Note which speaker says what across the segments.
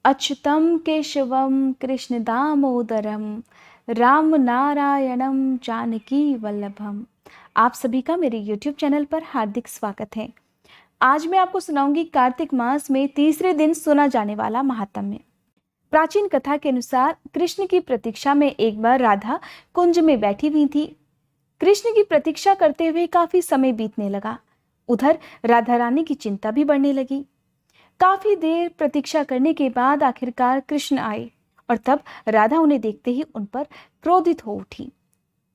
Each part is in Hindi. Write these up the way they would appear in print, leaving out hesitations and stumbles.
Speaker 1: अच्युतम केशवम कृष्ण दामोदरम राम नारायणम जानकी वल्लभम। आप सभी का मेरे YouTube चैनल पर हार्दिक स्वागत है। आज मैं आपको सुनाऊंगी कार्तिक मास में तीसरे दिन सुना जाने वाला महात्म्य। प्राचीन कथा के अनुसार कृष्ण की प्रतीक्षा में एक बार राधा कुंज में बैठी हुई थी। कृष्ण की प्रतीक्षा करते हुए काफी समय बीतने लगा। उधर राधा रानी की चिंता भी बढ़ने लगी। काफी देर प्रतीक्षा करने के बाद आखिरकार कृष्ण आए और तब राधा उन्हें देखते ही उन पर क्रोधित हो उठी।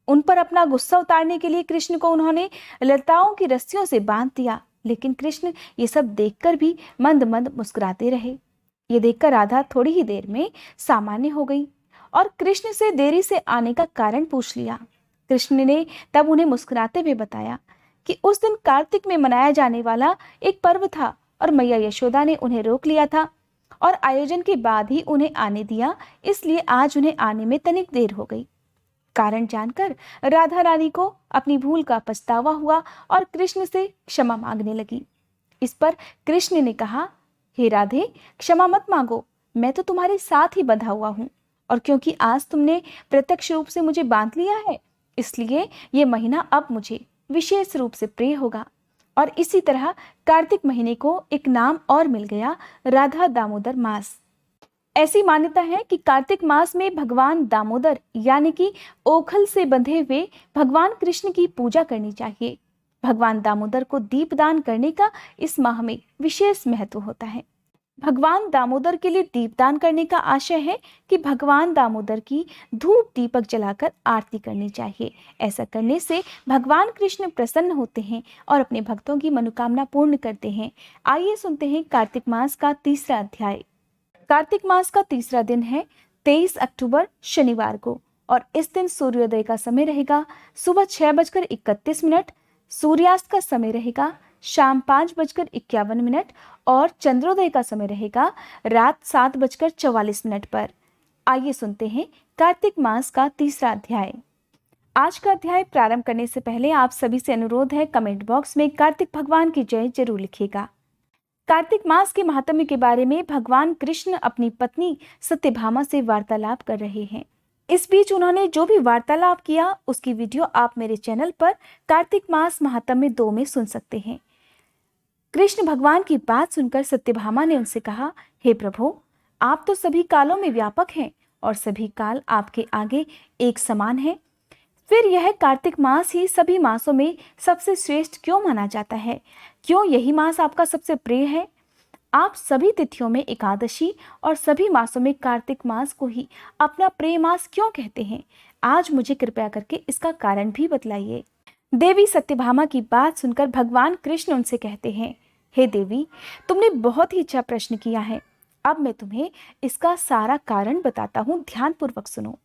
Speaker 1: उन पर अपना गुस्सा उतारने के लिए कृष्ण को उन्होंने लताओं की रस्सियों से बांध दिया, लेकिन कृष्ण ये सब देखकर भी मंद मंद मुस्कुराते रहे। ये देखकर राधा थोड़ी ही देर में सामान्य हो गई और कृष्ण से देरी से आने का कारण पूछ लिया। कृष्ण ने तब उन्हें मुस्कुराते हुए बताया कि उस दिन कार्तिक में मनाया जाने वाला एक पर्व था और मैया यशोदा ने उन्हें रोक लिया था और आयोजन के बाद ही उन्हें आने दिया, इसलिए आज उन्हें आने में तनिक देर हो गई। कारण जानकर राधा रानी को अपनी भूल का पछतावा हुआ और कृष्ण से क्षमा मांगने लगी। इस पर कृष्ण ने कहा, हे राधे, क्षमा मत मांगो, मैं तो तुम्हारे साथ ही बंधा हुआ हूँ और क्योंकि आज तुमने प्रत्यक्ष रूप से मुझे बांध लिया है, इसलिए ये महीना अब मुझे विशेष रूप से प्रिय होगा। और इसी तरह कार्तिक महीने को एक नाम और मिल गया, राधा दामोदर मास। ऐसी मान्यता है कि कार्तिक मास में भगवान दामोदर यानी कि ओखल से बंधे हुए भगवान कृष्ण की पूजा करनी चाहिए। भगवान दामोदर को दीपदान करने का इस माह में विशेष महत्व होता है। भगवान दामोदर के लिए दीपदान करने का आशय है कि भगवान दामोदर की धूप दीपक जलाकर आरती करनी चाहिए। ऐसा करने से भगवान कृष्ण प्रसन्न होते हैं और अपने भक्तों की मनोकामना पूर्ण करते हैं। आइए सुनते हैं कार्तिक मास का तीसरा अध्याय। कार्तिक मास का तीसरा दिन है 23 अक्टूबर शनिवार को और इस दिन सूर्योदय का समय रहेगा सुबह 6:31। सूर्यास्त का समय रहेगा शाम 5:51 और चंद्रोदय का समय रहेगा रात 7:44 पर। आइए सुनते हैं कार्तिक मास का तीसरा अध्याय। आज का अध्याय प्रारंभ करने से पहले आप सभी से अनुरोध है, कमेंट बॉक्स में कार्तिक भगवान की जय जरूर लिखिएगा। कार्तिक मास के महात्म्य के बारे में भगवान कृष्ण अपनी पत्नी सत्यभामा से वार्तालाप कर रहे हैं। इस बीच उन्होंने जो भी वार्तालाप किया उसकी वीडियो आप मेरे चैनल पर कार्तिक मास महात्म्य 2 में सुन सकते हैं। कृष्ण भगवान की बात सुनकर सत्यभामा ने उनसे कहा, हे प्रभु, आप तो सभी कालों में व्यापक हैं और सभी काल आपके आगे एक समान है। फिर यह कार्तिक मास ही सभी मासों में सबसे श्रेष्ठ क्यों माना जाता है? क्यों यही मास आपका सबसे प्रिय है? आप सभी तिथियों में एकादशी और सभी मासों में कार्तिक मास को ही अपना प्रिय मास क्यों कहते हैं? आज मुझे कृपया करके इसका कारण भी बतलाइए। देवी सत्यभामा की बात सुनकर भगवान कृष्ण उनसे कहते हैं, हे देवी, तुमने बहुत ही अच्छा प्रश्न किया है। अब मैं तुम्हें इसका सारा कारण बताता हूँ, ध्यानपूर्वक सुनो।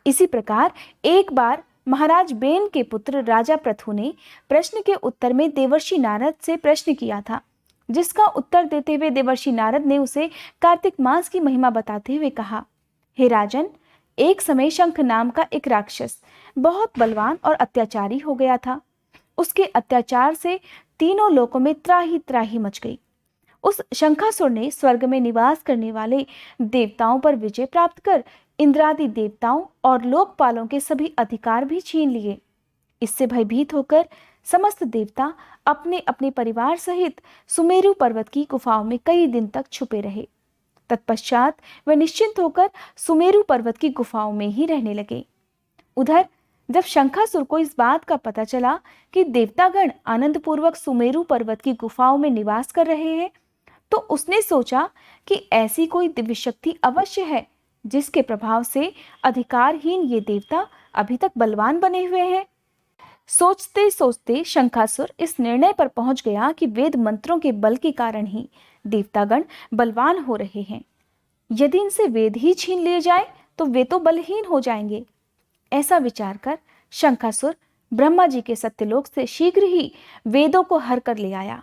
Speaker 1: इसी प्रकार एक बार महाराज बेन के पुत्र राजा पृथु ने प्रश्न के उत्तर में देवर्षि नारद से प्रश्न किया था, जिसका उत्तर देते हुए देवर्षि नारद ने उसे कार्तिक मास की महिमा बताते हुए कहा, हे राजन, एक समय शंख नाम का एक राक्षस बहुत बलवान और अत्याचारी हो गया था। उसके अत्याचार से तीनों लोकों में त्राही त्राही मच गई। उस शंखासुर ने स्वर्ग में निवास करने वाले देवताओं पर विजय प्राप्त कर इंद्रादि देवताओं और लोकपालों के सभी अधिकार भी छीन लिए। इससे भयभीत होकर समस्त देवता अपने अपने परिवार सहित सुमेरु पर्वत की गुफाओं में कई दिन तक छुपे रहे। तत्पश्चात वे निश्चिंत होकर सुमेरु पर्वत की गुफाओं में ही रहने लगे। उधर जब शंखासुर को इस बात का पता चला कि देवतागण आनंद पूर्वक सुमेरु पर्वत की गुफाओं में निवास कर रहे हैं, तो उसने सोचा कि ऐसी कोई दिव्य शक्ति अवश्य है जिसके प्रभाव से अधिकारहीन ये देवता अभी तक बलवान बने हुए हैं। सोचते सोचते शंखासुर इस निर्णय पर पहुंच गया कि वेद मंत्रों के बल के कारण ही देवतागण बलवान हो रहे हैं। यदि इनसे वेद ही छीन लिए जाए तो वे तो बलहीन हो जाएंगे। ऐसा विचार कर शंखासुर ब्रह्मा जी के सत्यलोक से शीघ्र ही वेदों को हर कर ले आया।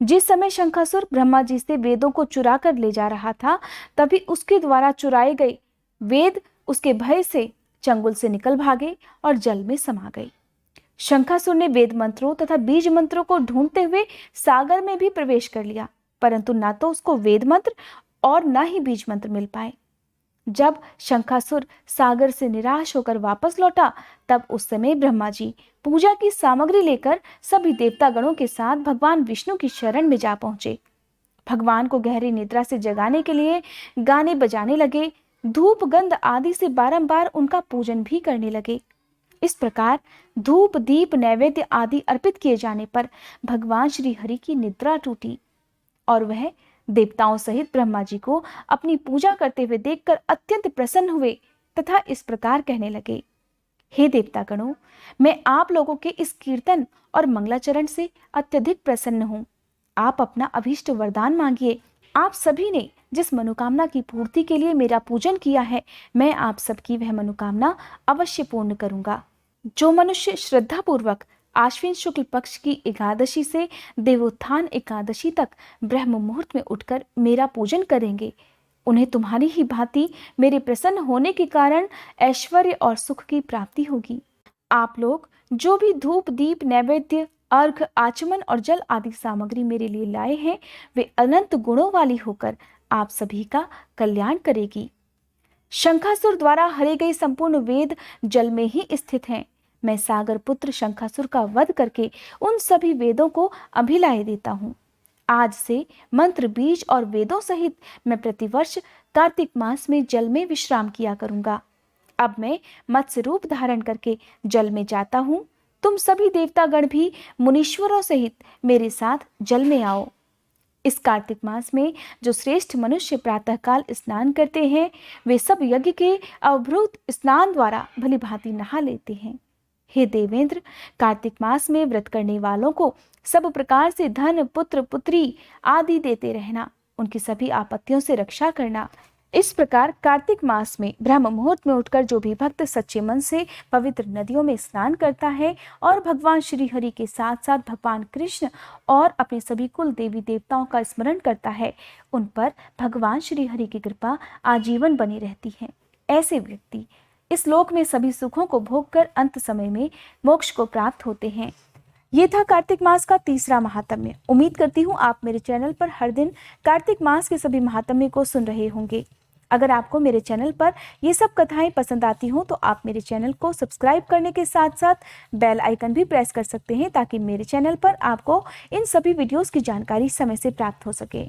Speaker 1: जिस समय शंखासुर ब्रह्मा जी से वेदों को चुरा कर ले जा रहा था, तभी उसके द्वारा चुराए गए वेद उसके भय से चंगुल से निकल भागे और जल में समा गए। शंखासुर ने वेद मंत्रों तथा बीज मंत्रों को ढूंढते हुए सागर में भी प्रवेश कर लिया, परंतु ना तो उसको वेद मंत्र और न ही बीज मंत्र मिल पाए। जब शंखासुर सागर से निराश होकर वापस लौटा, तब उस समय ब्रह्मा जी पूजा की सामग्री लेकर सभी देवता गणों के साथ भगवान विष्णु की शरण में जा पहुंचे। भगवान को गहरी निद्रा से जगाने के लिए गाने बजाने लगे, धूप गंध आदि से बारंबार उनका पूजन भी करने लगे। इस प्रकार धूप दीप नैवेद्य आदि अर्पित किए जाने पर भगवान श्री हरि की निद्रा टूटी और वह देवताओं सहित ब्रह्मा जी को अपनी पूजा करते हुए देखकर अत्यंत प्रसन्न हुए तथा इस प्रकार कहने लगे, हे देवतागणों, मैं आप लोगों के इस कीर्तन और मंगलाचरण से अत्यधिक प्रसन्न हूं। आप अपना अभीष्ट वरदान मांगिए। आप सभी ने जिस मनोकामना की पूर्ति के लिए मेरा पूजन किया है, मैं आप सबकी वह मनोकामना अवश्य पूर्ण करूंगा। जो मनुष्य श्रद्धा पूर्वक आश्विन शुक्ल पक्ष की एकादशी से देवोत्थान एकादशी तक ब्रह्म मुहूर्त में उठकर मेरा पूजन करेंगे, उन्हें तुम्हारी ही भांति मेरे प्रसन्न होने के कारण ऐश्वर्य और सुख की प्राप्ति होगी। आप लोग जो भी धूप दीप नैवेद्य अर्घ आचमन और जल आदि सामग्री मेरे लिए लाए हैं, वे अनंत गुणों वाली होकर आप सभी का कल्याण करेगी। शंखासुर द्वारा हरे गए संपूर्ण वेद जल में ही स्थित हैं। मैं सागर पुत्र शंखासुर का वध करके उन सभी वेदों को अभिलाए देता हूँ। आज से मंत्र बीज और वेदों सहित मैं प्रतिवर्ष कार्तिक मास में जल में विश्राम किया करूंगा। अब मैं मत्स्य रूप धारण करके जल में जाता हूँ। तुम सभी देवतागण भी मुनीश्वरों सहित मेरे साथ जल में आओ। इस कार्तिक मास में जो श्रेष्ठ मनुष्य प्रातःकाल स्नान करते हैं, वे सब यज्ञ के अवभूत स्नान द्वारा भली भांति नहा लेते हैं। हे देवेंद्र, कार्तिक मास में व्रत करने वालों को सब प्रकार से धन पुत्र पुत्री आदि देते रहना, उनकी सभी आपत्तियों से रक्षा करना। इस प्रकार कार्तिक मास में ब्रह्म मुहूर्त में उठकर जो भी भक्त सच्चे मन से पवित्र नदियों में स्नान करता है और भगवान श्री हरि के साथ साथ भगवान कृष्ण और अपने सभी कुल देवी देवताओं का स्मरण करता है, उन पर भगवान श्री हरि की कृपा आजीवन बनी रहती है। ऐसे व्यक्ति इस लोक में सभी सुखों को भोग कर अंत समय में मोक्ष को प्राप्त होते हैं। ये था कार्तिक मास का तीसरा महात्म्य। उम्मीद करती हूँ आप मेरे चैनल पर हर दिन कार्तिक मास के सभी महात्म्य को सुन रहे होंगे। अगर आपको मेरे चैनल पर ये सब कथाएं पसंद आती हों तो आप मेरे चैनल को सब्सक्राइब करने के साथ साथ बेल आइकन भी प्रेस कर सकते हैं, ताकि मेरे चैनल पर आपको इन सभी वीडियोस की जानकारी समय से प्राप्त हो सके।